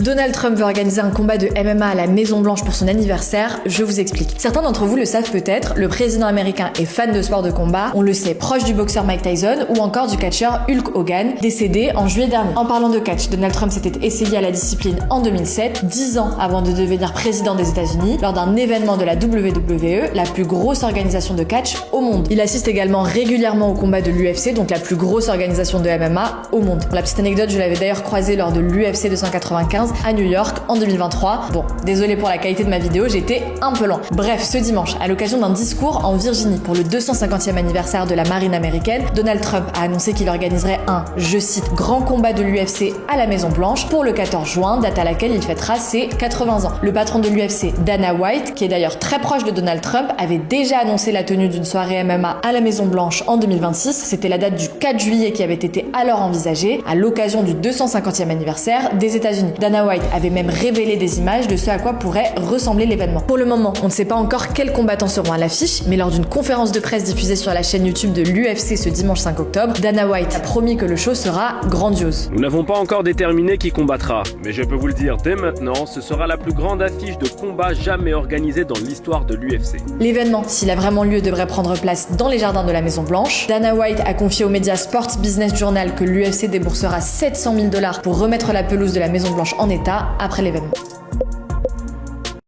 Donald Trump veut organiser un combat de MMA à la Maison Blanche pour son anniversaire, je vous explique. Certains d'entre vous le savent peut-être, le président américain est fan de sport de combat, on le sait, proche du boxeur Mike Tyson ou encore du catcheur Hulk Hogan, décédé en juillet dernier. En parlant de catch, Donald Trump s'était essayé à la discipline en 2007, 10 ans avant de devenir président des États-Unis, lors d'un événement de la WWE, la plus grosse organisation de catch au monde. Il assiste également régulièrement aux combats de l'UFC, donc la plus grosse organisation de MMA au monde. Pour la petite anecdote, je l'avais d'ailleurs croisé lors de l'UFC 295 à New York en 2023. Bon, désolé pour la qualité de ma vidéo, j'étais un peu lent. Bref, ce dimanche, à l'occasion d'un discours en Virginie pour le 250e anniversaire de la marine américaine, Donald Trump a annoncé qu'il organiserait un, je cite, grand combat de l'UFC à la Maison Blanche pour le 14 juin, date à laquelle il fêtera ses 80 ans. Le patron de l'UFC, Dana White, qui est d'ailleurs très proche de Donald Trump, avait déjà annoncé la tenue d'une soirée MMA à la Maison Blanche en 2026. C'était la date du 4 juillet qui avait été alors envisagée, à l'occasion du 250e anniversaire des États-Unis. Dana White avait même révélé des images de ce à quoi pourrait ressembler l'événement. Pour le moment, on ne sait pas encore quels combattants seront à l'affiche, mais lors d'une conférence de presse diffusée sur la chaîne YouTube de l'UFC ce dimanche 5 octobre, Dana White a promis que le show sera grandiose. Nous n'avons pas encore déterminé qui combattra, mais je peux vous le dire dès maintenant, ce sera la plus grande affiche de combat jamais organisée dans l'histoire de l'UFC. L'événement, s'il a vraiment lieu, devrait prendre place dans les jardins de la Maison Blanche. Dana White a confié aux médias Sports Business Journal que l'UFC déboursera $700 000 pour remettre la pelouse de la Maison Blanche en état après l'événement.